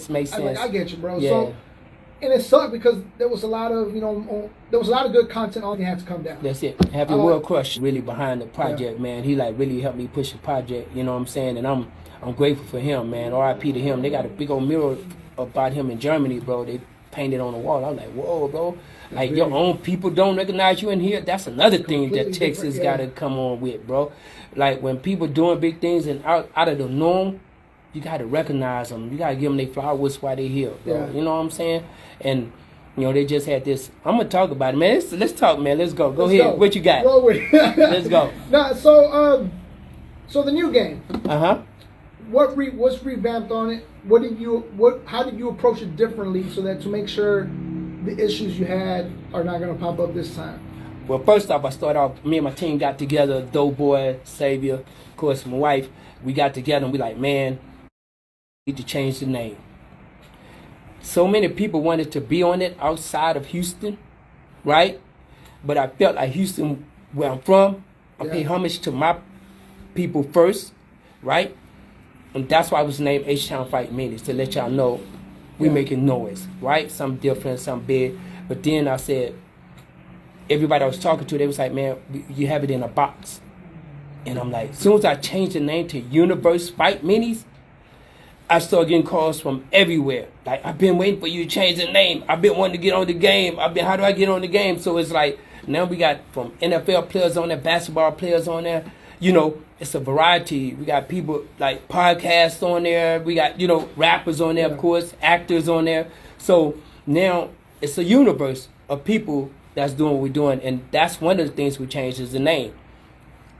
just makes sense. I get you, bro. Yeah. So, and it sucked because there was a lot of good content on. It had to come down. That's it. Happy World Crush really behind the project, man. He like really helped me push the project. You know what I'm saying? And I'm grateful for him, man. R.I.P. to him. They got a big old mural about him in Germany, bro. They painted on the wall. I was like, whoa, bro. Like your own people don't recognize you in here. That's another thing that Texas got to come on with, bro. Like when people doing big things and out of the norm, you got to recognize them. You got to give them their flowers while they're here, bro. Yeah. You know what I'm saying? And they just had this. I'm gonna talk about it, man. Let's talk, man. Let's go. Go ahead. Go. What you got? Let's go. Nah, so the new game. What's revamped on it? How did you approach it differently so that to make sure the issues you had are not gonna pop up this time? Well, first off, I started off. Me and my team got together. Doughboy, Savior, of course, my wife. We got together and we like, man, we need to change the name. So many people wanted to be on it outside of Houston, right? But I felt like Houston, where I'm from, I pay homage to my people first, right? And that's why I was named H-Town Fight Minnies, to let y'all know we making noise, right? Something different, something big. But then I said, everybody I was talking to, they was like, man, you have it in a box. And I'm like, as soon as I changed the name to Universe Fight Minnies, I started getting calls from everywhere. Like, I've been waiting for you to change the name. I've been wanting to get on the game. How do I get on the game? So it's like, now we got from NFL players on there, basketball players on there. It's a variety. We got people like podcasts on there. We got, rappers on there, of course, actors on there. So now it's a universe of people that's doing what we're doing. And that's one of the things we changed is the name.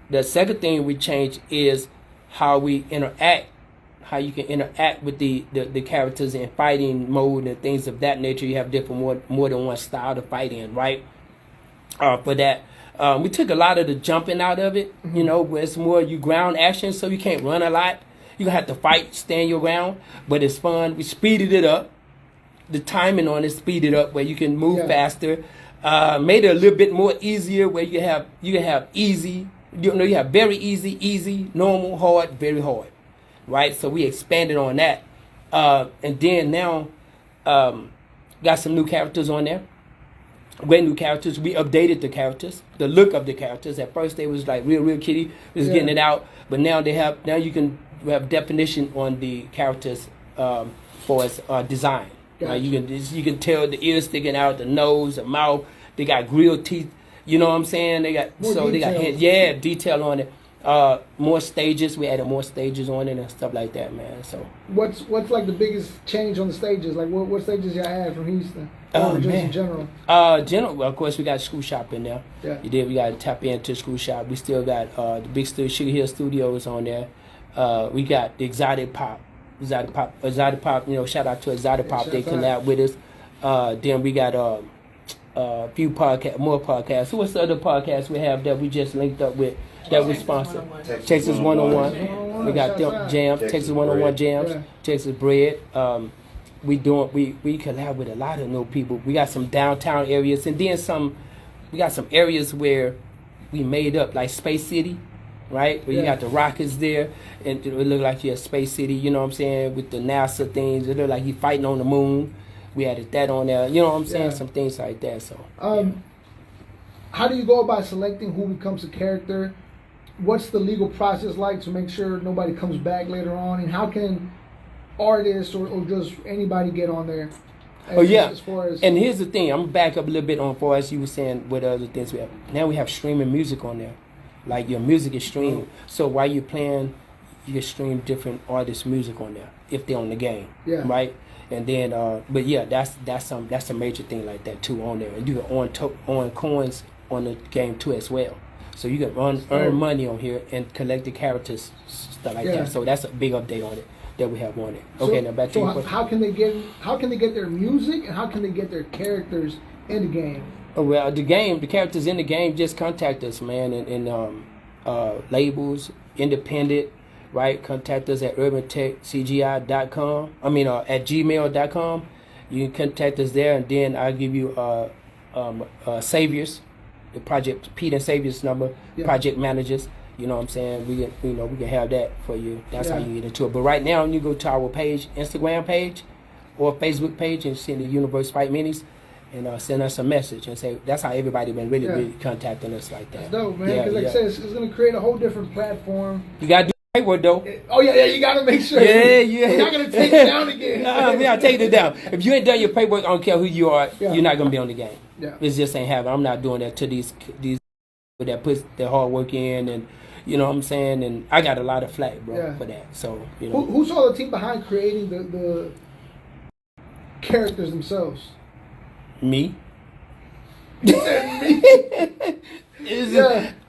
The second thing we changed is how we interact. How you can interact with the characters in fighting mode and things of that nature. You have different more than one style to fight in, right? For that, we took a lot of the jumping out of it, where it's more you ground action, so you can't run a lot. You gonna have to fight, stand your ground, but it's fun. We speeded it up. The timing on it speeded up where you can move faster. Made it a little bit more easier where you can have easy. You have very easy, normal, hard, very hard. Right, so we expanded on that, and then now got some new characters on there. Great new characters. We updated the characters, the look of the characters. At first, they was like real kitty, was getting it out, but now you can have definition on the characters for its design. Gotcha. You can tell the ears sticking out, the nose, the mouth. They got grilled teeth. You know what I'm saying? They got detail on it. More stages. We added more stages on it and stuff like that, man. So what's like the biggest change on the stages? Like what stages y'all add from Houston? Or just in general? Well, of course we got School Shop in there. Yeah. We got to tap into School Shop. We still got the big Sugar Hill Studios on there. We got the Exotic Pop. Shout out to Exotic Pop. They collab with us. Then we got a few more podcasts. What's the other podcast we have that we just linked up with? That we sponsor. Texas 101. We got them jams, Texas 101 jams, Texas bread. We collab with a lot of new people. We got some downtown areas and then we got some areas where we made up like Space City, right? Where you got the rockets there and it look like you're at Space City, you know what I'm saying, with the NASA things. It look like you fighting on the moon. We added that on there, you know what I'm saying? Some things like that. So how do you go about selecting who becomes a character? What's the legal process like to make sure nobody comes back later on? And how can artists or just anybody get on there? As far as and here's the thing. I'm going to back up a little bit on for us. You were saying what other things we have. Now we have streaming music on there. Like your music is streamed. So while you're playing, you can stream different artists' music on there if they're on the game. Yeah. Right? And then, that's a major thing like that too on there. And you can earn coins on the game too as well. So you can earn money on here and collect the characters, stuff like that. So that's a big update on it that we have on it. Okay, now back to your question. How can they get their music and how can they get their characters in the game? Oh, well, the characters in the game, just contact us, man, and labels, independent, right? Contact us at urbantechcgi.com. At gmail.com. You can contact us there, and then I'll give you Saviors. The project Pete and Savior's number, project managers. You know what I'm saying? We can have that for you. That's how you get into it. But right now, when you go to our page, Instagram page, or Facebook page and send the Universe Fight Minis and send us a message and say that's how everybody been really contacting us like that. That's dope, man. Because like I said, it's going to create a whole different platform. You got to do paperwork though. Oh yeah, you got to make sure. Yeah. You're not going to take it down again. No, we gotta take it down. If you ain't done your paperwork, I don't care who you are, you're not going to be on the game. Yeah. It just ain't happening. I'm not doing that to these people that put their hard work in, and you know what I'm saying. And I got a lot of flack, bro, for that. So you know, who saw the team behind creating the characters themselves? Me. Me?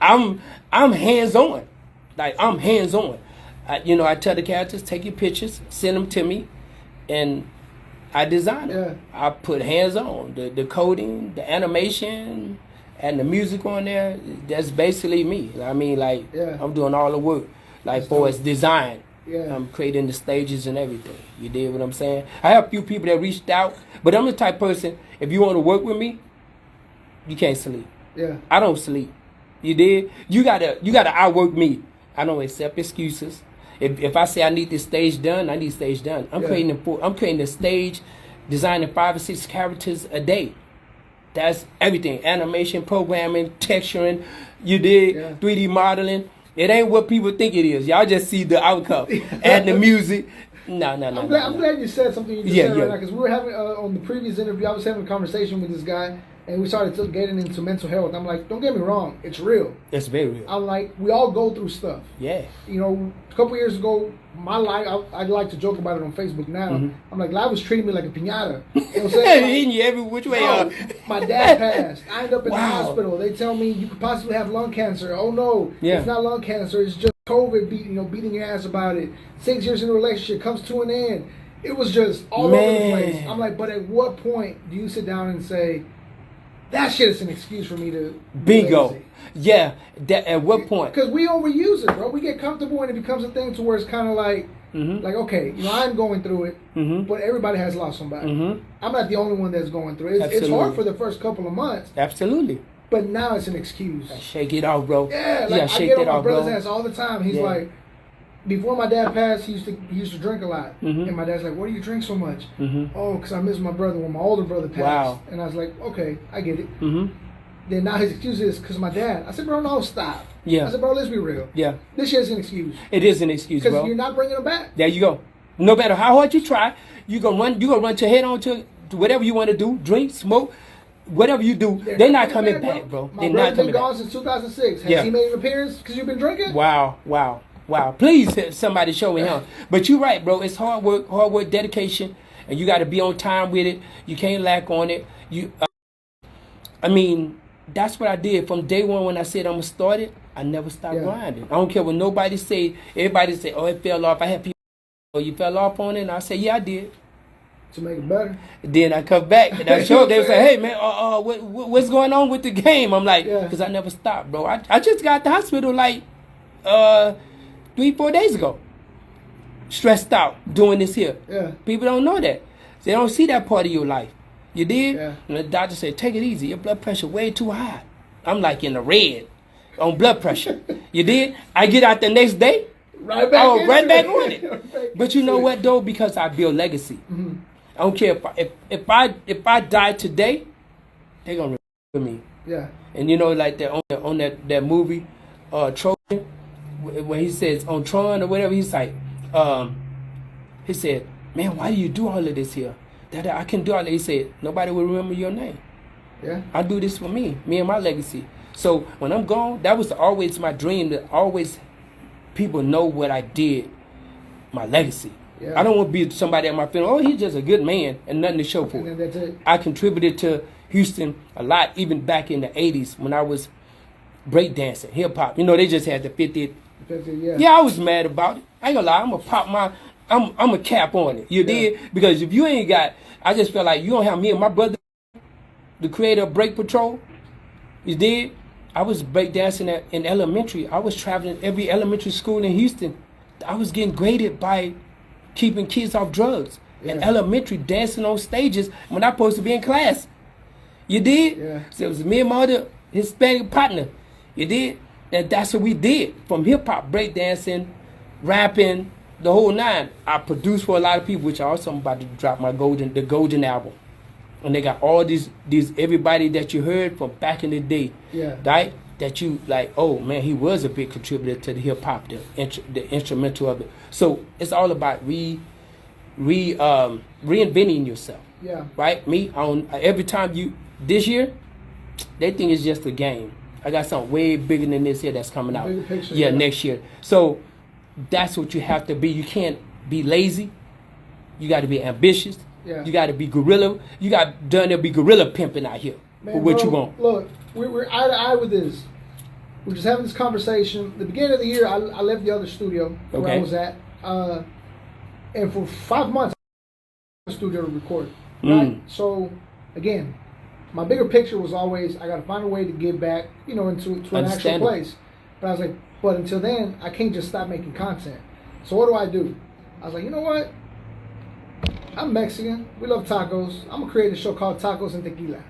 I'm hands on. Like I'm hands on. I tell the characters, take your pictures, send them to me, and I design them. Yeah. I put hands on the coding, the animation, and the music on there. That's basically me. I mean, like I'm doing all the work. Like for its design. Yeah. I'm creating the stages and everything. You did what I'm saying? I have a few people that reached out, but I'm the type of person, if you want to work with me, you can't sleep. Yeah. I don't sleep. You did? You gotta outwork me. I don't accept excuses. If I say I need this stage done, I need stage done. I'm creating a stage, designing 5 or 6 characters a day. That's everything. Animation, programming, texturing, you did 3D modeling. It ain't what people think it is. Y'all just see the outcome. Add the music. No. I'm glad you said something you just said right now, because we were having on the previous interview, I was having a conversation with this guy, and we started getting into mental health. I'm like, don't get me wrong, it's real. It's very real. I'm like, we all go through stuff. Yeah. You know, a couple years ago, my life, I like to joke about it on Facebook now. I'm like, life was treating me like a piñata. You know what I'm saying? Like, hitting you every which way. My dad passed. I ended up in the hospital. They tell me you could possibly have lung cancer. Oh no, it's not lung cancer. It's just COVID beating your ass about it. 6 years in a relationship comes to an end. It was just all over the place. I'm like, but at what point do you sit down and say, that shit is an excuse for me to bingo. Yeah. At what point? Because we overuse it, bro. We get comfortable and it becomes a thing to where it's kind of like, like, okay, I'm going through it, but everybody has lost somebody. I'm not the only one that's going through it. It's hard for the first couple of months. Absolutely. But now it's an excuse. Shake it off, bro. Yeah, like I get on my brother's ass all the time. He's like, before my dad passed, he used to drink a lot. And my dad's like, why do you drink so much? Oh, because I miss my brother when my older brother passed. Wow. And I was like, okay, I get it. Then now his excuse is because my dad. I said, bro, no, stop. Yeah. I said, bro, let's be real. Yeah. This shit's an excuse. It is an excuse, bro. Because you're not bringing them back. There you go. No matter how hard you try, you're gonna run your head on to whatever you want to do, drink, smoke, whatever you do. They're not coming back, bro. My brother's been gone since 2006. Has he made an appearance because you've been drinking? Wow. Please, somebody show me him. But you're right, bro. It's hard work, dedication, and you got to be on time with it. You can't lack on it. I mean, that's what I did from day one when I said I'm going to start it. I never stopped grinding. I don't care what nobody say. Everybody say, oh, it fell off. I had people, oh, you fell off on it? And I say, yeah, I did. To make it better. Then I come back and I show up. They say, hey, man, what's going on with the game? I'm like, because I never stopped, bro. I just got to the hospital like 3-4 days ago. Stressed out doing this here. Yeah. People don't know that. They don't see that part of your life. You did? Yeah. And the doctor said, take it easy. Your blood pressure way too high. I'm like in the red on blood pressure. You did? I get out the next day. Right back on it. But you know what though? Because I build legacy. I don't care if I die today, they're gonna remember me. Yeah. And you know, like that on that movie, Trojan, when he says on Tron or whatever, he's like, he said, man, why do you do all of this here? That I can do all that. He said, nobody will remember your name. Yeah. I do this for me and my legacy. So when I'm gone, that was always my dream, that always people know what I did, my legacy. Yeah. I don't want to be somebody at my funeral, oh, he's just a good man and nothing to show for it. That's it. I contributed to Houston a lot, even back in the 80s when I was breakdancing, hip-hop. You know, they just had the 50th. Yeah, I was mad about it. I ain't gonna lie, I'm gonna pop I'm a cap on it. You did? Because if you ain't got, I just feel like you don't have me and my brother, the creator of Break Patrol. You did? I was breakdancing in elementary. I was traveling every elementary school in Houston. I was getting graded by keeping kids off drugs. In elementary, dancing on stages when I'm supposed to be in class. You did? Yeah. So it was me and my other Hispanic partner. You did? And that's what we did. From hip-hop, breakdancing, rapping, the whole nine. I produce for a lot of people, which I also am about to drop my golden album. And they got all these everybody that you heard from back in the day. Yeah. Right? That you like, oh man, he was a big contributor to the hip hop, the instrumental of it. So it's all about reinventing yourself. Yeah. Right? Me on every time this year, they think it's just a game. I got something way bigger than this here that's coming out. Bigger picture, yeah, next year. So that's what you have to be. You can't be lazy. You got to be ambitious. Yeah. You got to be guerrilla. You got done to be guerrilla pimping out here. Man, for what bro, you want. Look, we're eye to eye with this. We're just having this conversation. The beginning of the year, I left the other studio where I was at, and for 5 months, I was in the studio to record. Right. So again, my bigger picture was always I got to find a way to get back, into an actual place. But I was like, but until then, I can't just stop making content. So what do? I was like, you know what? I'm Mexican. We love tacos. I'm gonna create a show called Tacos and Tequila,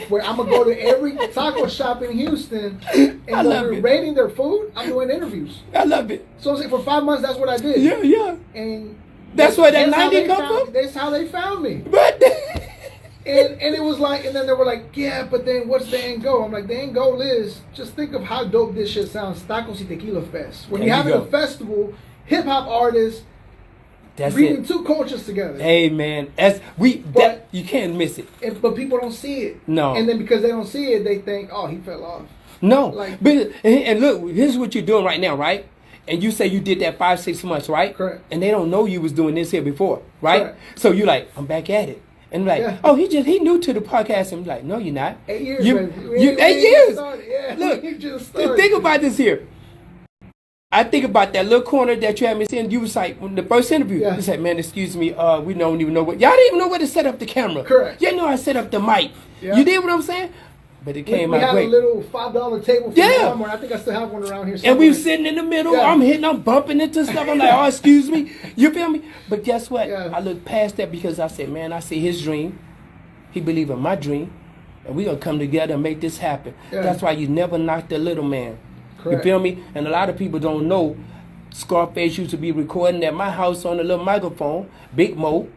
where I'm gonna go to every taco shop in Houston, and when we're rating their food, I'm doing interviews. I love it. So I was like, for 5 months, that's what I did. Yeah. And that's where that 90 come from. That's how they found me. But and it was like, and then they were like, yeah, but then what's the end goal? I'm like, the end goal is just think of how dope this shit sounds. Tacos y Tequila Fest. When you're having a festival, hip hop artists. That's bringing two cultures together. Hey man, you can't miss it. But people don't see it. No. And then because they don't see it, they think, oh, he fell off. No. And look, here's what you're doing right now, right? And you say you did that 5-6 months, right? Correct. And they don't know you was doing this here before, right? Correct. So you're like, I'm back at it. And like, oh, he new to the podcast. And I'm like, no, you're not. 8 years, man. 8 years. Yeah, look, you just started. Think about this here. I think about that little corner that you had me seeing. You was like, when the first interview, you said, man, excuse me, we don't even know y'all didn't even know where to set up the camera. Correct. You know I set up the mic. Yeah. You did what I'm saying? But it came out great. We had a little $5 table for Walmart. I think I still have one around here somewhere. And we were sitting in the middle. Yeah. I'm bumping into stuff. I'm like, oh, excuse me. You feel me? But guess what? Yeah. I looked past that because I said, man, I see his dream. He believe in my dream. And we're going to come together and make this happen. Yeah. That's why you never knock the little man. Correct. You feel me? And a lot of people don't know Scarface used to be recording at my house on a little microphone, Big Mo,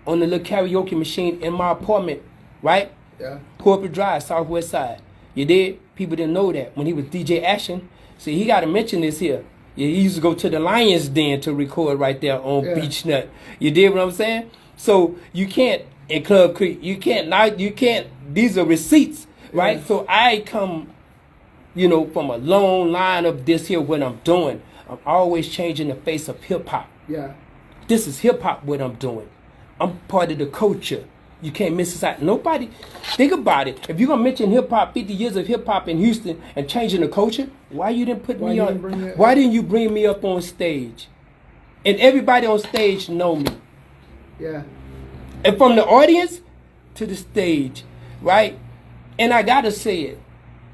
on the little karaoke machine in my apartment, right? Yeah. Corporate Drive, Southwest Side. You did? People didn't know that when he was DJ Action. See, he got to mention this here. Yeah, he used to go to the Lions Den to record right there on Beach Nut. You did what I'm saying? So you can't, in Club Creek, you can't, these are receipts, right? So I come, from a long line of this here, what I'm doing. I'm always changing the face of hip-hop. Yeah. This is hip-hop what I'm doing. I'm part of the culture. You can't miss this out. Nobody, think about it. If you're going to mention hip-hop, 50 years of hip-hop in Houston and changing the culture, why you didn't put me on? Why didn't you bring me up on stage? And everybody on stage know me. Yeah. And from the audience to the stage, right? And I got to say it.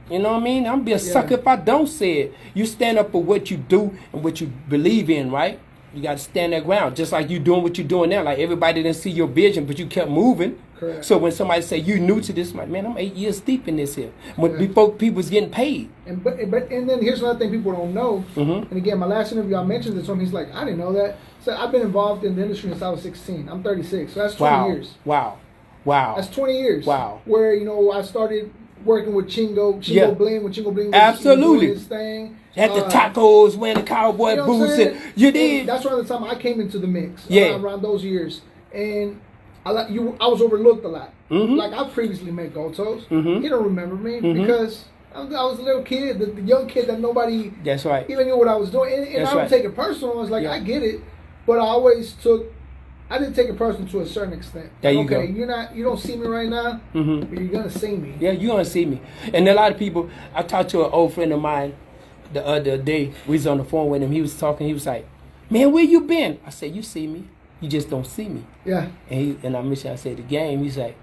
You know what I mean? I'm gonna be a sucker if I don't say it. You stand up for what you do and what you believe in, right? You got to stand that ground. Just like you doing what you're doing now. Like everybody didn't see your vision, but you kept moving. Correct. So when somebody say you new to this, like, man, I'm 8 years deep in this here. Before people was getting paid. And then here's another thing people don't know. Mm-hmm. And again, my last interview, I mentioned this to him. He's like, I didn't know that. So I've been involved in the industry since I was 16. I'm 36. So that's 20 years. Wow. That's 20 years. Wow. Where, I started working with Chingo Bling, when Chingo Bling was absolutely doing his thing. Had the tacos, wearing the cowboy boots. You did. And that's around the time I came into the mix. Yeah. Around those years. And I was overlooked a lot. Mm-hmm. Like, I previously met Gotos. Mm-hmm. He don't remember me because I was a little kid, the young kid that nobody that's right. even knew what I was doing. And I would take it personal. I was like, I get it. But I didn't take it personal to a certain extent. There you go. You don't see me right now, but you're gonna see me. Yeah, you're gonna see me. And a lot of people. I talked to an old friend of mine the other day. We was on the phone with him. He was talking. He was like, "Man, where you been?" I said, "You see me. You just don't see me." Yeah. And I mentioned, I said, the game. He's like,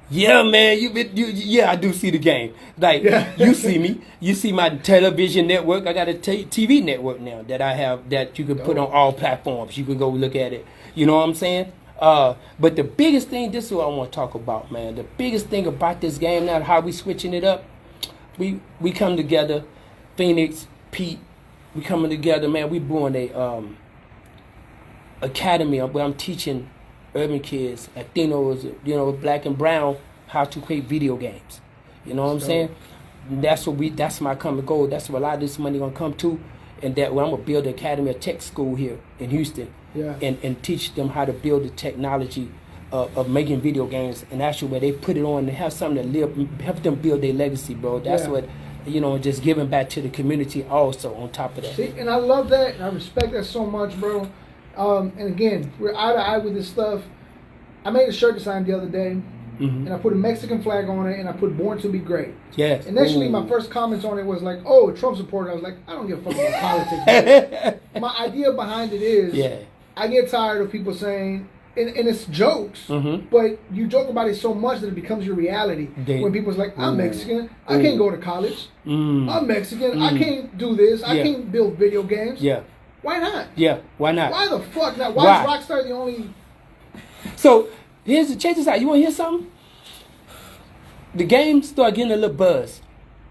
"Yeah, man, I do see the game. Like, you see me. You see my television network. I got a TV network now that I have that you can put on all platforms. You can go look at it. You know what I'm saying? But the biggest thing, this is what I want to talk about, man. The biggest thing about this game now, how we switching it up, we come together, Phoenix, Pete, we coming together, man. We blowing academy where I'm teaching urban kids, Latinos, you know, black and brown, how to create video games. You know what I'm saying? That's my common goal. That's where a lot of this money gonna come to, and that where I'm gonna build an academy, a tech school here in Houston, and teach them how to build the technology of making video games, and actually where they put it on and have something to live, help them build their legacy, bro. That's what, you know, just giving back to the community also on top of that. See, and I love that, and I respect that so much, bro. And again, we're eye to eye with this stuff. I made a shirt design the other day, and I put a Mexican flag on it, and I put "Born to Be Great." Yes. Initially, my first comments on it was like, "Oh, a Trump supporter." I was like, "I don't give a fuck about politics." My idea behind it is, I get tired of people saying, and it's jokes, but you joke about it so much that it becomes your reality. When people's like, "I'm Mexican, I can't go to college. I'm Mexican, I can't do this. I can't build video games." Why not? Why not? Why the fuck not? Why is Rockstar the only? So check this out. You want to hear something? The game started getting a little buzz.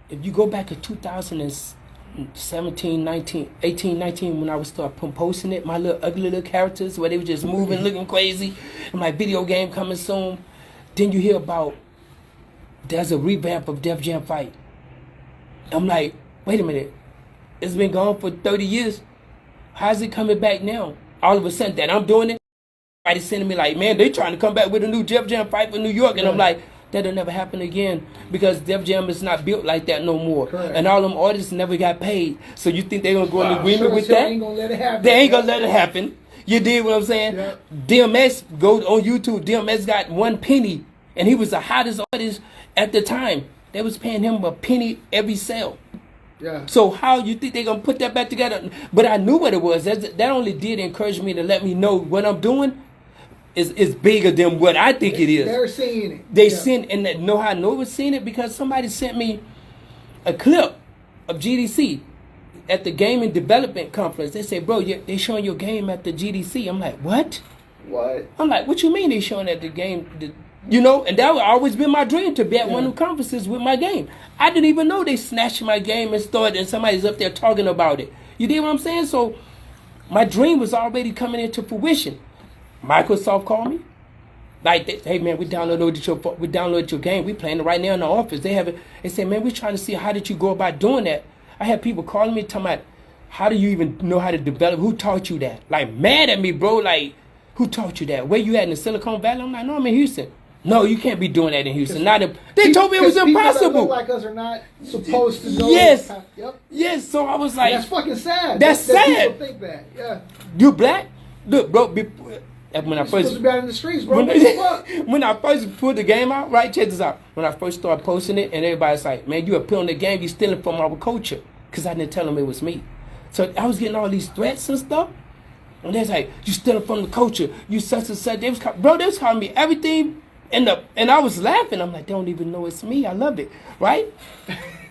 If you go back to 2017, 19, 18, 19, when I would start posting it, my little ugly little characters where they were just moving, looking crazy, and my video game coming soon. Then you hear about there's a revamp of Def Jam Fight. I'm like, wait a minute. It's been gone for 30 years. How's it coming back now? All of a sudden that I'm doing it, everybody's sending me like, man, they trying to come back with a new Def Jam Fight for New York. And I'm like, that'll never happen again because Def Jam is not built like that no more. And all them artists never got paid. So you think they're going to go in agreement with that? They ain't going to let it happen. They ain't going to let it happen. You did what I'm saying? DMX, go on YouTube, DMX got 1 penny. And he was the hottest artist at the time. They was paying him a penny every sale. So how you think they're going to put that back together? But I knew what it was. That only did encourage me to let me know what I'm doing is bigger than what I think it is. They're seeing it. They sent, and know how I know it was seeing it? Because somebody sent me a clip of GDC at the Gaming Development Conference. They say, bro, they showing your game at the GDC. I'm like, what? I'm like, what you mean they showing at the game? You know, and that would always been my dream to be at one of the conferences with my game. I didn't even know they snatched my game and started, and somebody's up there talking about it. You did what I'm saying? So my dream was already coming into fruition. Microsoft called me. Like, hey man, we downloaded your game. We playing it right now in the office. They said, man, we trying to see how did you go about doing that. I had people calling me talking about, how do you even know how to develop? Who taught you that? Like, mad at me, bro. Like, who taught you that? Where you at in the Silicon Valley? I'm like, no, I'm in Houston. No, you can't be doing that in Houston. They told me it was impossible. People that look like us are not supposed to know. Yes. So I was like, that's fucking sad. That's sad. People think that. You black? Look, bro. When I first supposed to be out in the streets, bro. When I first put the game out, right? Check this out. When I first started posting it, and everybody's like, "Man, you appealing the game? You stealing from our culture?" Because I didn't tell them it was me. So I was getting all these threats and stuff. And they're like, "You stealing from the culture? You such and such." They was calling me everything. And I was laughing. I'm like, they don't even know it's me. I love it, right?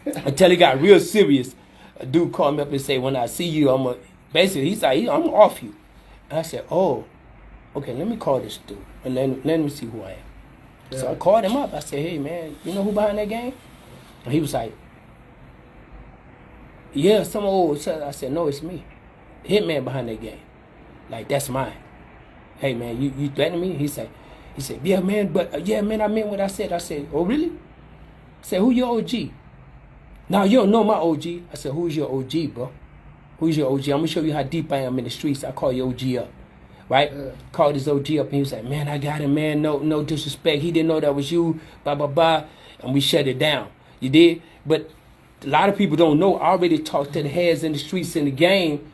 Until it got real serious. A dude called me up and said, when I see you, basically, he's like, I'm off you. And I said, oh, okay, let me call this dude. And let me see who I am. So I called him up. I said, hey, man, you know who behind that game? And he was like, yeah, some old. I said, no, it's me. Hitman behind that game. Like, that's mine. Hey, man, you threatening me? He said, yeah, man, but yeah, man, I meant what I said. I said, oh, really? I said, who your OG? Now, you don't know my OG. I said, who's your OG, bro? Who's your OG? I'm going to show you how deep I am in the streets. I call your OG up, right? Called his OG up, and he was like, man, I got him, man. No disrespect. He didn't know that was you, blah, blah, blah. And we shut it down. You did? But a lot of people don't know. I already talked to the heads in the streets in the game.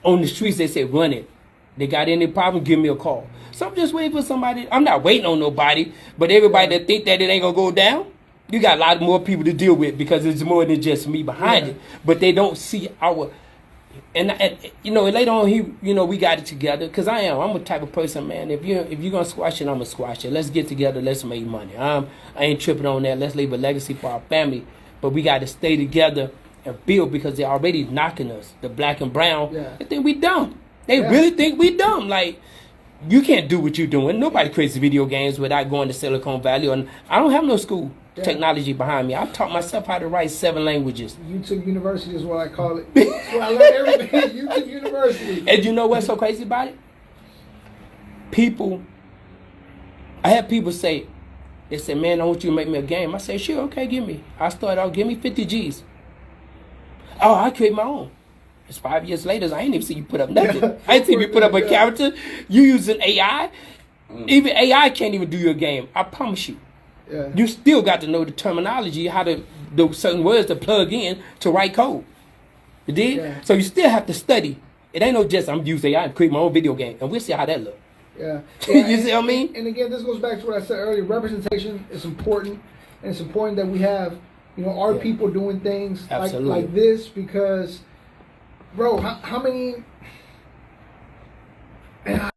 On the streets, they say, run it. They got any problem, give me a call. So I'm just waiting for somebody. I'm not waiting on nobody, but everybody that think that it ain't going to go down, you got a lot more people to deal with because it's more than just me behind it. But they don't see our... And you know, later on, we got it together because I'm a type of person, man. If you're going to squash it, I'm going to squash it. Let's get together. Let's make money. I ain't tripping on that. Let's leave a legacy for our family. But we got to stay together and build because they're already knocking us, the black and brown. They think we dumb. They really think we dumb. Like, you can't do what you're doing. Nobody creates video games without going to Silicon Valley. And I don't have no school technology behind me. I taught myself how to write 7 languages. YouTube University is what I call it. That's where I learned everything. YouTube University. And you know what's so crazy about it? people, I had people say, they said, man, I want you to make me a game. I said, sure, okay, give me. I started out, give me 50 G's. Oh, I create my own. It's 5 years later, I ain't even see you put up nothing. I ain't see you put up a character. You using AI. Even AI can't even do your game. I promise you. Yeah. You still got to know the terminology, how to do certain words to plug in to write code. You did? Yeah. So you still have to study. It ain't no just I'm using AI and create my own video game, and we'll see how that look. Yeah. You see what I mean? And again, this goes back to what I said earlier. Representation is important, and it's important that we have, our people doing things like this because, bro, how many? And I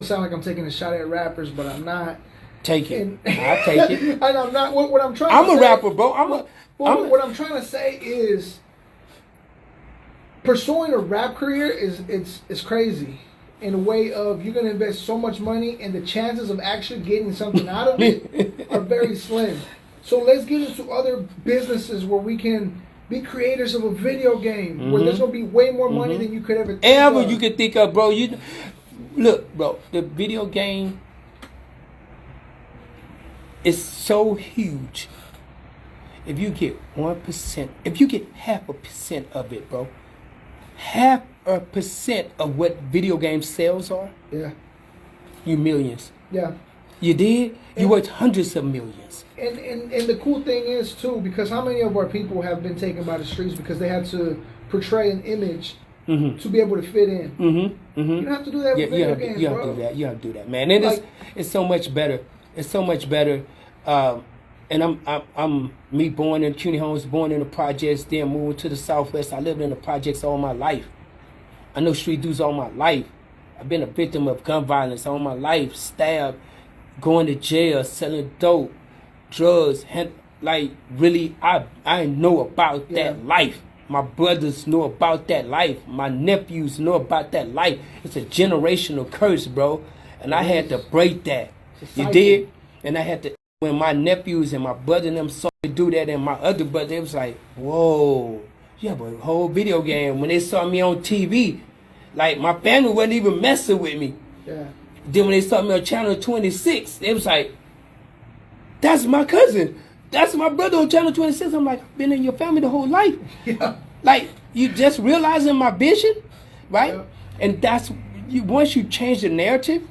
sound like I'm taking a shot at rappers, but I'm not. Take it. I'll take it. And I'm not. What I'm trying. I'm a rapper, bro. What I'm trying to say is, pursuing a rap career is crazy. In a way of you're gonna invest so much money, and the chances of actually getting something out of it are very slim. So let's get into other businesses where we can be creators of a video game where there's gonna be way more money than you could ever think of. You could think of, bro. Look, bro. The video game is so huge. If you get 1%, if you get 0.5% of it, bro, 0.5% of what video game sales are, you millions. Yeah. You did? You worth hundreds of millions. And the cool thing is too, because how many of our people have been taken by the streets because they had to portray an image to be able to fit in. You don't have to do that with video games, you don't bro. do that. You don't do that, man. And it's so much better. It's so much better. And I'm me born in CUNY homes, born in the projects, then moved to the Southwest. I lived in the projects all my life. I know street dudes all my life. I've been a victim of gun violence all my life, stabbed, going to jail, selling dope, drugs. Really, I know about that life. My brothers know about that life. My nephews know about that life. It's a generational curse, bro. And I had to break that. You did? And I had to, when my nephews and my brother and them saw me do that, and my other brother, it was like, whoa, you have a whole video game. When they saw me on TV, like my family wasn't even messing with me. Yeah. Then when they saw me on Channel 26, it was like, that's my cousin. That's my brother on Channel 26. I'm like, I've been in your family the whole life. Yeah. Like, you just realizing my vision, right? Yeah. And that's, once you change the narrative,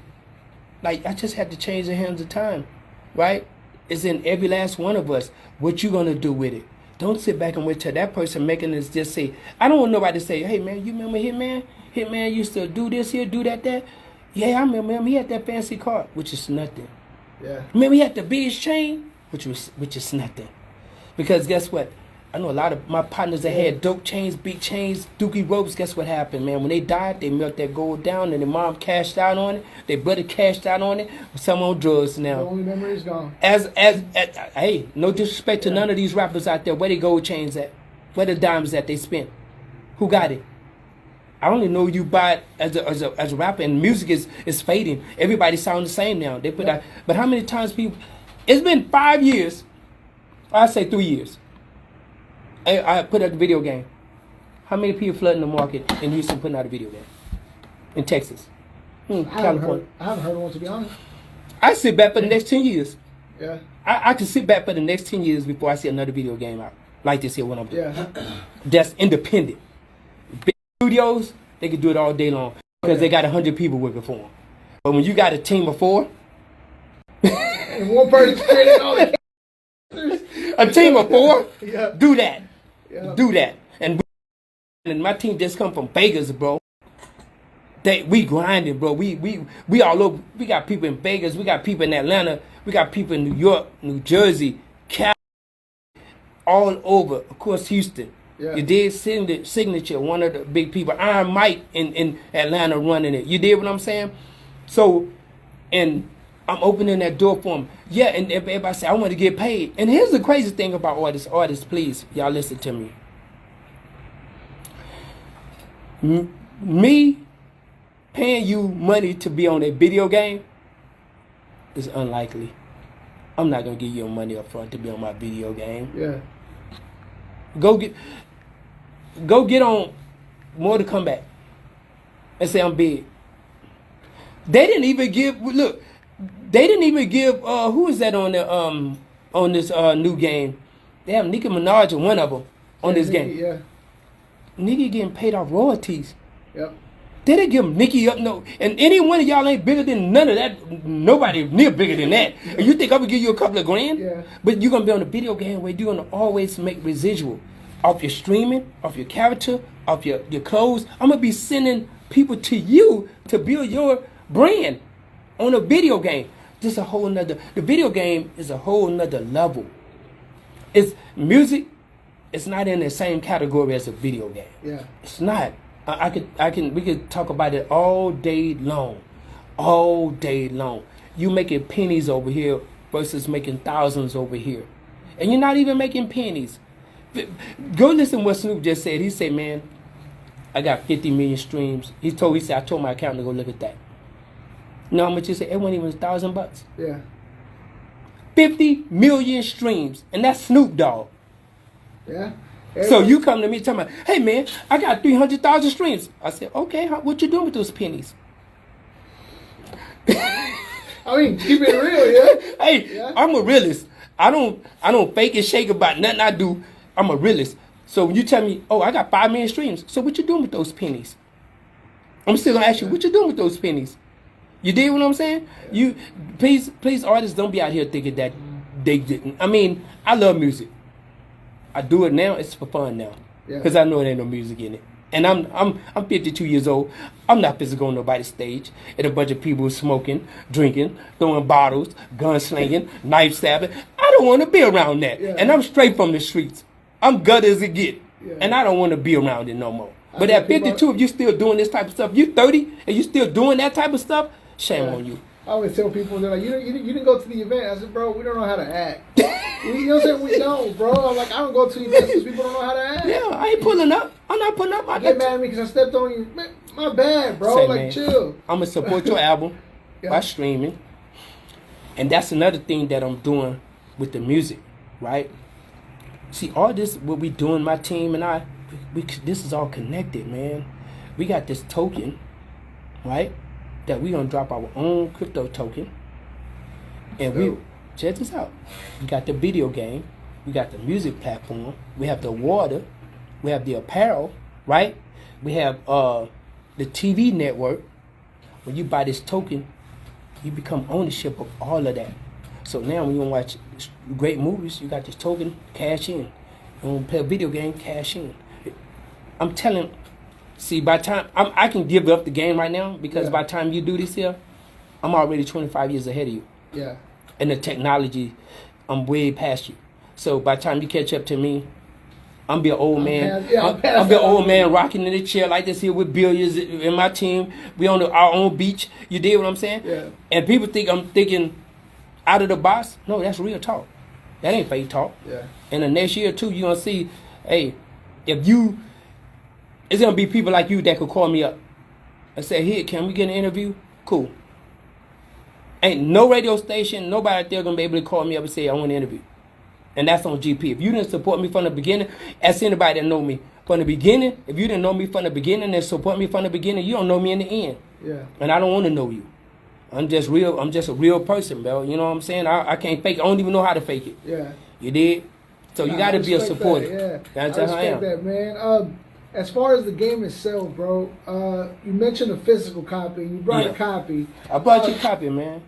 like, I just had to change the hands of time, right? It's in every last one of us. What you gonna do with it? Don't sit back and wait till that person making this just say, I don't want nobody to say, hey man, you remember Hitman? Hitman used to do this here, do that, that. Yeah, I remember him. He had that fancy car, which is nothing. Yeah. Remember he had the biggest chain, which is nothing. Because guess what? I know a lot of my partners that had dope chains, big chains, dookie ropes. Guess what happened, man? When they died, they melted that gold down, and their mom cashed out on it. Their brother cashed out on it. Some on drugs now. The only memory is gone. Hey, no disrespect to none of these rappers out there. Where the gold chains at? Where the diamonds that they spent? Who got it? I only know you buy it as a rapper, and music is fading. Everybody sound the same now. They put out, but how many times people? It's been 5 years. I say 3 years. I put out the video game. How many people flooding the market in Houston putting out a video game? In Texas, California. I haven't heard of one, to be honest. I sit back for the next 10 years. Yeah. I can sit back for the next 10 years before I see another video game out like this here. What I'm doing. Yeah. That's independent. Big studios, they can do it all day long because they got 100 people working for them. But when you got a team of 4, and one person creating all the a team of 4, Yeah. do that. Yeah. Do that. And my team just come from Vegas, bro. We grinding, bro. We all over. We got people in Vegas. We got people in Atlanta. We got people in New York, New Jersey, Cali, all over. Of course, Houston. Yeah. You did Signature, one of the big people. Iron Mike in Atlanta running it. You did what I'm saying? So, and I'm opening that door for them. Yeah, and everybody say, I want to get paid. And here's the crazy thing about artists. Artists, please, y'all listen to me. Me paying you money to be on a video game is unlikely. I'm not going to give you money up front to be on my video game. Yeah. Go get on More to Come Back and say I'm big. They didn't even give. Look, they didn't even give. Who is that on this new game? They have Nicki Minaj and one of them on this game. Yeah. Nicki getting paid off royalties. Yep. They didn't give Nicki up no, and any one of y'all ain't bigger than none of that. Nobody near bigger than that. And you think I'm gonna give you a couple of grand? Yeah. But you're gonna be on a video game where you're gonna always make residual off your streaming, off your character, off your clothes. I'm gonna be sending people to you to build your brand on a video game. This is a whole nother. The video game is a whole nother level. It's music. It's not in the same category as a video game. Yeah. It's not. We could talk about it all day long. All day long. You making pennies over here versus making thousands over here. And you're not even making pennies. Go listen to what Snoop just said. He said, man, I got 50 million streams. He said, I told my accountant to go look at that. You know how much he said? It wasn't even $1,000. Yeah. 50 million streams. And that's Snoop Dogg. Yeah. So you come to me talking about, hey man, I got 300,000 streams. I said, okay, what you doing with those pennies? I mean, keep it real, yeah. Hey, yeah. I'm a realist. I don't fake and shake about nothing I do. I'm a realist. So when you tell me, oh, I got 5 million streams. So what you doing with those pennies? I'm still gonna ask you, what you doing with those pennies? You dig what I'm saying? You please, artists, don't be out here thinking that they didn't. I mean, I love music. I do it now. It's for fun now, because I know there ain't no music in it. And I'm 52 years old. I'm not physical on nobody's stage and a bunch of people smoking, drinking, throwing bottles, gun slinging, knife stabbing. I don't want to be around that. Yeah. And I'm straight from the streets. I'm gut as it get, and I don't want to be around it no more. But at 52, if you still doing this type of stuff, you 30 and you still doing that type of stuff, shame on you. I always tell people, they're like, you didn't go to the event. I said, bro, we don't know how to act. You know what I'm saying? We don't, bro. I'm like, I don't go to events because people don't know how to act. Yeah, I ain't pulling up. I'm not pulling up. Get mad at me because I stepped on you. Man, my bad, bro. Say, like, man, chill. I'm going to support your album by streaming. And that's another thing that I'm doing with the music, right? See, all this, what we doing, my team and I, this is all connected, man. We got this token, right? That we gonna drop our own crypto token, and we check this out. We got the video game, we got the music platform, we have the water, we have the apparel, right? We have the TV network. When you buy this token, you become ownership of all of that. So now when you wanna watch great movies, you got this token, cash in. You wanna play a video game, cash in. I'm telling. See, by the time I can give up the game right now, because by the time you do this here, I'm already 25 years ahead of you. Yeah. And the technology, I'm way past you. So by the time you catch up to me, I'm be an old man. I'm be an old man rocking in the chair like this here with billiards in my team. We on our own beach. You dig what I'm saying? Yeah. And people think I'm thinking out of the box. No, that's real talk. That ain't fake talk. Yeah. And the next year too, you're gonna see, hey, it's going to be people like you that could call me up and say, hey, can we get an interview? Cool. Ain't no radio station, nobody out there going to be able to call me up and say, I want an interview. And that's on GP. If you didn't support me from the beginning, ask anybody that know me from the beginning. If you didn't know me from the beginning and support me from the beginning, you don't know me in the end. Yeah. And I don't want to know you. I'm just real. I'm just a real person, bro. You know what I'm saying? I can't fake it. I don't even know how to fake it. Yeah. You did? So you got to be a supporter. That, yeah. I respect that, man. As far as the game itself, bro, you mentioned a physical copy. You brought a copy. I brought you a copy, man.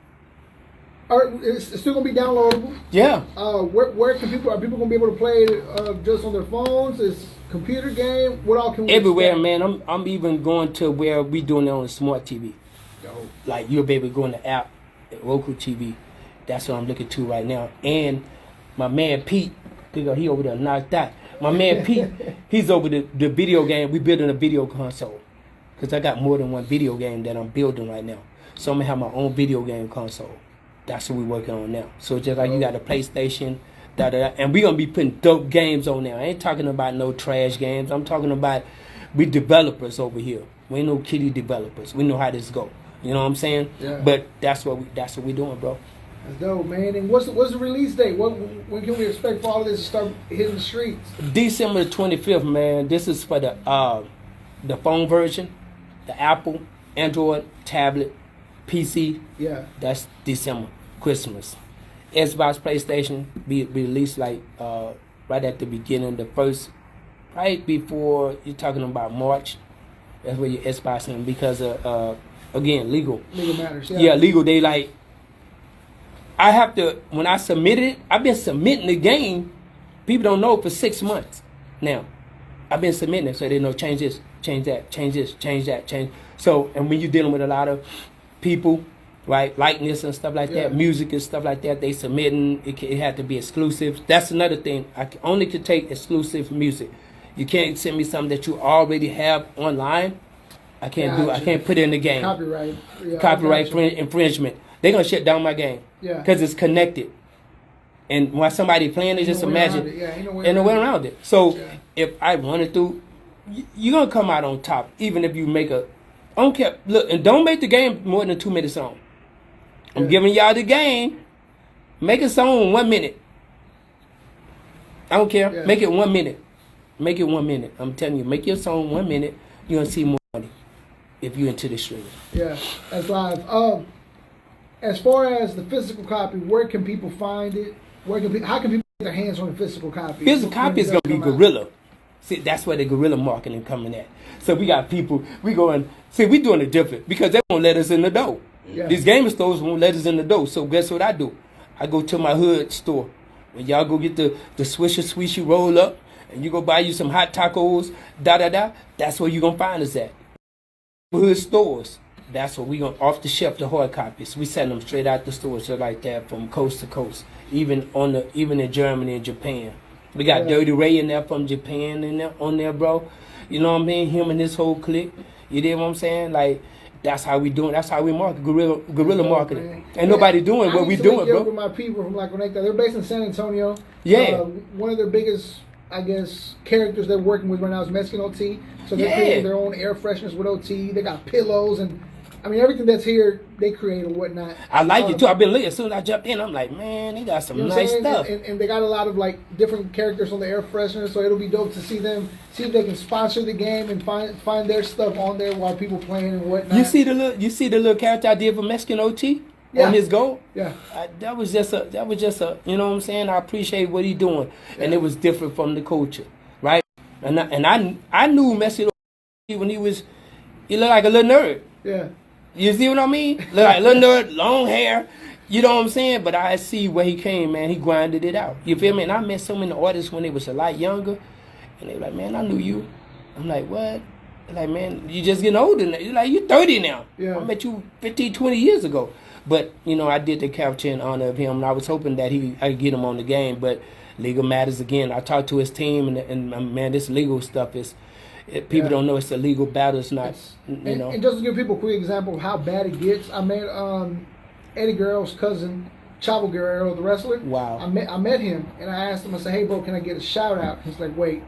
It's still gonna be downloadable. Yeah. Where can people? Are people gonna be able to play it just on their phones? Is computer game? What all can we everywhere, expect? man. I'm even going to where we doing it on the smart TV. Like you'll be able to go in the app, Roku TV. That's what I'm looking to right now. And my man Pete, because he over there knocked out. My man Pete, he's over the video game. We building a video console. Because I got more than one video game that I'm building right now. So I'm going to have my own video game console. That's what we're working on now. So just like you got a PlayStation, and we're going to be putting dope games on there. I ain't talking about no trash games. I'm talking about we developers over here. We ain't no kiddie developers. We know how this go. You know what I'm saying? Yeah. But that's what we doing, bro. That's dope, man. And what's the release date? When can we expect for all of this to start hitting the streets? December the 25th, man. This is for the phone version, the Apple, Android, tablet, PC, Yeah. that's December, Christmas. Xbox, PlayStation be released like right at the beginning, the first, right before you're talking about March. That's where your Xbox in because of again legal. Legal matters. Yeah, legal. They like. I have to when I submitted it. I've been submitting the game. People don't know for 6 months now. I've been submitting it, so they know change this, change that, change this, change that, change. So, and when you're dealing with a lot of people, right, likeness and stuff like that, music and stuff like that, they submitting. It had to be exclusive. That's another thing. Only could take exclusive music. You can't send me something that you already have online. I can't do. I can't put it in the game. Copyright. Yeah, Copyright infringement. They're gonna shut down my game. Yeah. Because it's connected. And when somebody playing it, just imagine. Ain't no way around it. So if I wanted to, you're gonna come out on top, even if you make a. I don't care. Look, and don't make the game more than a 2-minute song. I'm giving y'all the game. Make a song in 1 minute. I don't care. Yeah. Make it 1 minute. Make it 1 minute. I'm telling you, make your song 1 minute. You're gonna see more money if you're into the streaming. Yeah, that's live. As far as the physical copy, where can people find it? How can people get their hands on a physical copy? Physical copy is gonna be guerrilla. See, that's where the guerrilla marketing coming at. So we got people. We going. See, we doing it different because they won't let us in the door. Yeah. These gaming stores won't let us in the door. So guess what I do? I go to my hood store. When y'all go get the Swisher Swishy roll up, and you go buy you some hot tacos, that's where you gonna find us at. Hood stores. That's what we gonna off the shelf the hard copies. We send them straight out the stores just like that from coast to coast. Even in Germany and Japan. We got Dirty Ray in there from Japan on there, bro. You know what I mean? Him and his whole clique. You know what I'm saying? Like that's how we doing. That's how we market guerrilla marketing. Man. Ain't nobody doing what we doing, bro. With my people from La Conecta, they're based in San Antonio. Yeah. One of their biggest, I guess, characters they're working with right now is Mexican OT. So they're creating their own air freshness with OT. They got pillows and I mean everything that's here they create and whatnot. I like it too. I've been looking. As soon as I jumped in, I'm like, man, they got some nice stuff. And they got a lot of like different characters on the air freshener, so it'll be dope to see if they can sponsor the game and find their stuff on there while people playing and whatnot. You see the little character I did for Mexican OT on his goal? Yeah. That was just a you know what I'm saying? I appreciate what he doing. And it was different from the culture. Right? And I knew Mexican OT when he looked like a little nerd. Yeah. You see what I mean? Look like a little nerd, long hair. You know what I'm saying? But I see where he came, man. He grinded it out. You feel me? And I met so many artists when they was a lot younger. And they were like, man, I knew you. I'm like, what? They're like, man, you just getting older now. You're like, you 30 now. Yeah. I met you 15, 20 years ago. But, you know, I did the capture in honor of him. And I was hoping that I could get him on the game. But legal matters again. I talked to his team. And man, this legal stuff is... People don't know it's a legal battle. It's not, you know. And just to give people a quick example of how bad it gets, I met Eddie Guerrero's cousin, Chavo Guerrero, the wrestler. Wow. I met him, and I asked him, I said, hey, bro, can I get a shout-out? He's like, wait,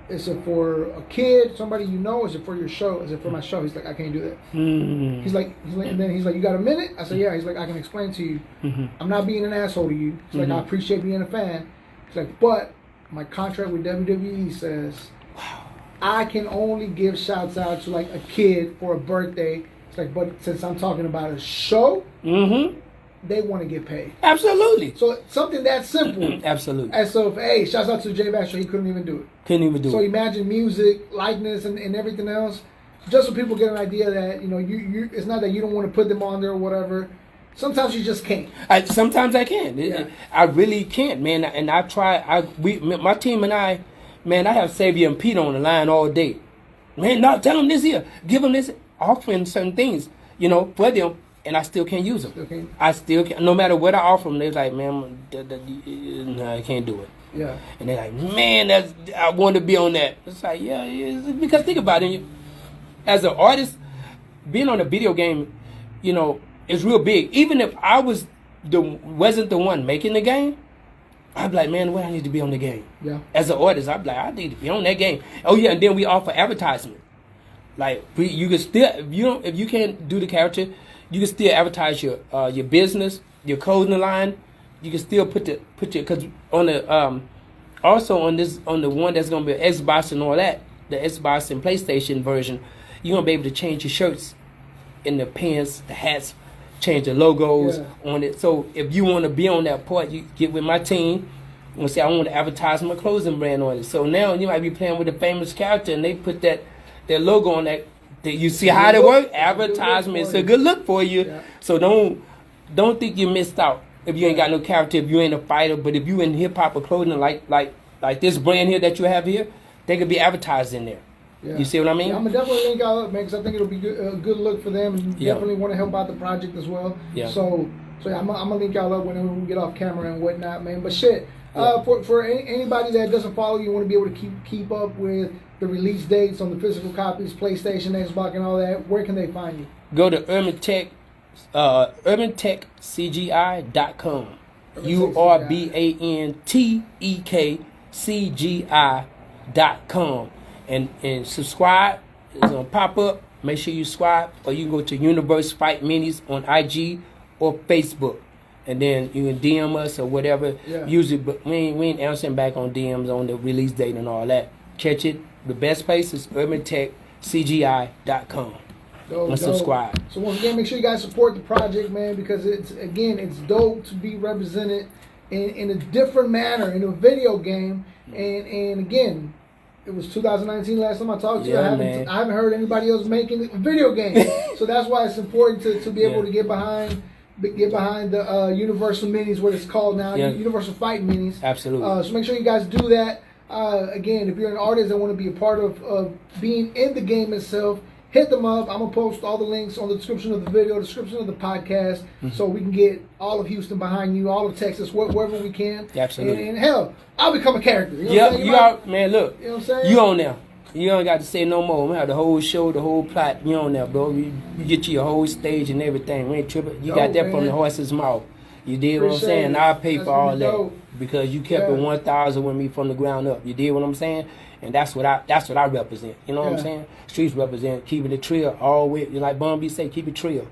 is it for a kid, somebody you know? Is it for your show? Is it for my show? He's like, I can't do that. Mm-hmm. He's like, and then he's like, you got a minute? I said, yeah. He's like, I can explain to you. Mm-hmm. I'm not being an asshole to you. He's like, I appreciate being a fan. He's like, but my contract with WWE says... Wow. I can only give shouts out to like a kid for a birthday. It's like, but since I'm talking about a show, they want to get paid. Absolutely. So something that simple. Absolutely. And so, hey, shouts out to Jay Basher. He couldn't even do it. Couldn't even do So it. imagine music, likeness, and everything else. Just so people get an idea that you it's not that you don't want to put them on there or whatever. Sometimes you just can't. Sometimes I can. Yeah. I really can't, man. And I try. My team and I. Man, I have Xavier and Pete on the line all day. Man, no, tell them this here. Give them this. Offering certain things, for them, and I still can't use them. Okay. I still can't. No matter what I offer them, they're like, man, no, I can't do it. Yeah. And they're like, man, I want to be on that. It's like, yeah, because think about it. As an artist, being on a video game, is real big. Even if I wasn't the one making the game, I'd be like, man, I need to be on the game. Yeah. As an artist, I'd be like, I need to be on that game. Oh yeah, and then we offer advertisement. Like you can still, if you can't do the character, you can still advertise your business, your clothing line. You can still put your because on the also on the one that's gonna be Xbox and all that, the Xbox and PlayStation version, you're gonna be able to change your shirts, and the pants, the hats change the logos Yeah. on it. So if you want to be on that part, you get with my team and say, I want to advertise my clothing brand on it. So now you might be playing with a famous character and they put their logo on that. You see how they work? Advertisement. It's a good look for you. Yeah. So don't think you missed out if you ain't got no character, if you ain't a fighter. But if you in hip hop or clothing like this brand here that you have here, they could be advertised in there. Yeah. You see what I mean? Yeah, I'm gonna definitely link out up, man, because I think it'll be a good look for them, and definitely want to help out the project as well. Yeah. So yeah, I'm gonna link y'all up whenever we get off camera and whatnot, man. But shit, for anybody that doesn't follow you, want to be able to keep up with the release dates on the physical copies, PlayStation, Xbox, and all that. Where can they find you? Go to urbantechcgi.com. URBANTEKCGI.com. And subscribe. It's gonna pop up. Make sure you subscribe, or you can go to Universe Fight Minis on IG or Facebook, and then you can DM us or whatever. Yeah. Usually, but we ain't answering back on DMs on the release date and all that. Catch it. The best place is urbantechcgi.com. And subscribe. So once again, make sure you guys support the project, man, because it's dope to be represented in a different manner in a video game. And again, it was 2019 last time I talked to you. I haven't heard anybody else making a video game. So that's why it's important to be able to get behind the Universal Minis, what it's called now, Universal Fight Minis. Absolutely. So make sure you guys do that. Again, if you're an artist that want to be a part of being in the game itself, hit them up. I'm going to post all the links on the description of the video, description of the podcast, so we can get all of Houston behind you, all of Texas, wherever we can. Absolutely. And hell, I'll become a character. You know what I'm saying? You out, man, look. You know what I'm saying? You on there. You don't got to say no more. We have the whole show, the whole plot. You on there, bro. We get you your whole stage and everything. We ain't tripping. You got that from the horse's mouth. You did what I'm saying? I'll pay for all that because you kept it 1,000 with me from the ground up. You did what I'm saying? And that's what I represent. You know what I'm saying? Streets represent keeping it trill all the way. Like Bun B say, keep it trill.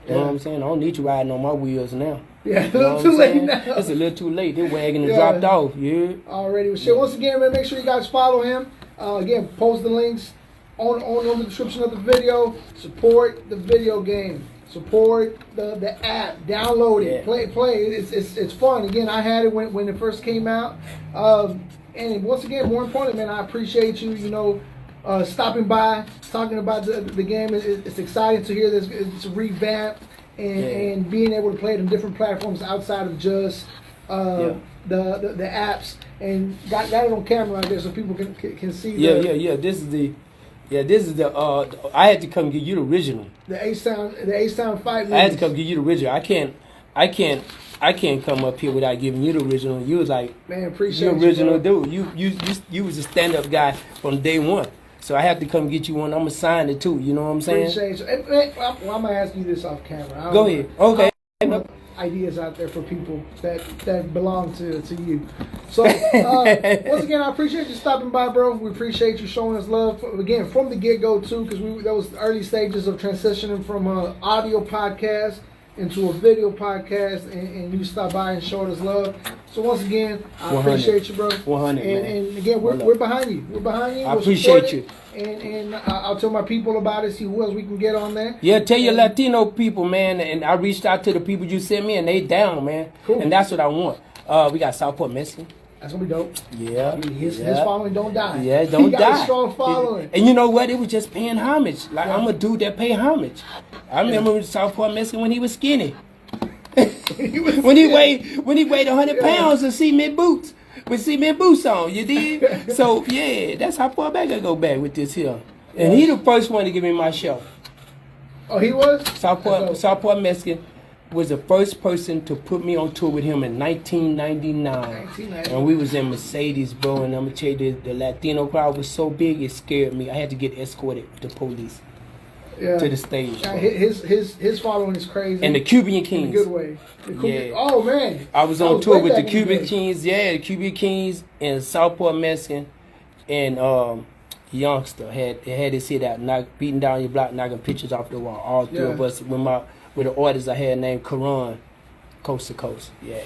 You know what I'm saying? I don't need you riding on my wheels now. Yeah, a little too late now. It's a little too late. They're wagging and dropped off. Yeah. Already. Well, shit. Once again, man, make sure you guys follow him. Again, post the links on the description of the video. Support the video game. Support the app. Download it. Play. It's fun. Again, I had it when it first came out. And once again, more importantly, man, I appreciate you. You know, stopping by, talking about the game. It's exciting to hear this. It's revamped and being able to play it on different platforms outside of just the apps. And got it on camera right there so people can see. This is the. I had to come give you the original. The H-Town fight. I had to come give you the original. I can't come up here without giving you the original. You was like, man, appreciate you original bro. dude. You was a stand up guy from day one. So I have to come get you one. I'm gonna sign it too. You know what I'm saying? Appreciate you. Well, I'm gonna ask you this off camera. Go ahead. Okay. Ideas out there for people that belong to you. So once again, I appreciate you stopping by, bro. We appreciate you showing us love again from the get-go too, because that was the early stages of transitioning from an audio podcast into a video podcast, and you stopped by and showed us love. So once again, I appreciate you, bro. 100. And again, we're behind you. We're behind you. I appreciate you. And I'll tell my people about it, see who else we can get on there. Yeah, tell your Latino people, man. And I reached out to the people you sent me, and they down, man. Cool. And that's what I want. We got Southport, Michigan. That's gonna be dope. Yeah. His following don't die. Yeah, don't he got die. A strong following. And you know what? It was just paying homage. Like, I'm a dude that pay homage. I remember Southport, Michigan when he was skinny. when he weighed 100 pounds of cement boots. With cement boots on, you did? So, yeah, that's how far back I go back with this here. And he the first one to give me my show. Oh, he was? Southport Mexican was the first person to put me on tour with him in 1999. And we was in Mercedes, bro. And I'm going to tell you, the Latino crowd was so big, it scared me. I had to get escorted with the police to the stage. His following is crazy. And the Cuban Kings. In a good way. Oh, man. I was on tour with the Cuban Kings. Yeah, the Cuban Kings and Southport Mexican and Youngster had his hit out, beating down your block, knocking pictures off the wall. All three of us with an artist I had named Karan, Coast to Coast. Yeah.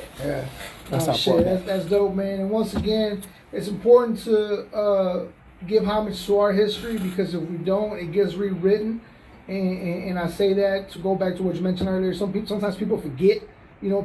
That's dope, man. And once again, it's important to give homage to our history, because if we don't, it gets rewritten. and I say that to go back to what you mentioned earlier. Sometimes people forget.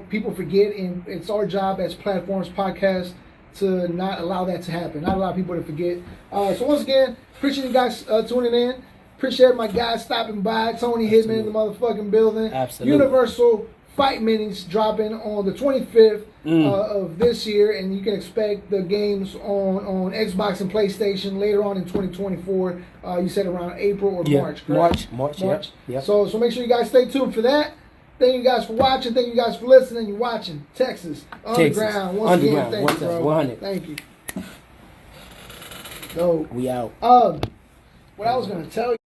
People forget, and it's our job as platforms, podcasts, to not allow that to happen. Not allow people to forget. So once again, appreciate you guys tuning in. Appreciate my guys stopping by. Tony Hitman in the motherfucking building. Absolutely. Universal Fight Minis dropping on the 25th of this year, and you can expect the games on Xbox and PlayStation later on in 2024. You said around April or March, correct? March. Yep. So make sure you guys stay tuned for that. Thank you guys for watching. Thank you guys for listening. You're watching Texas Underground. Once again, thank you, bro. 100. Thank you. So we out. what I was gonna tell you.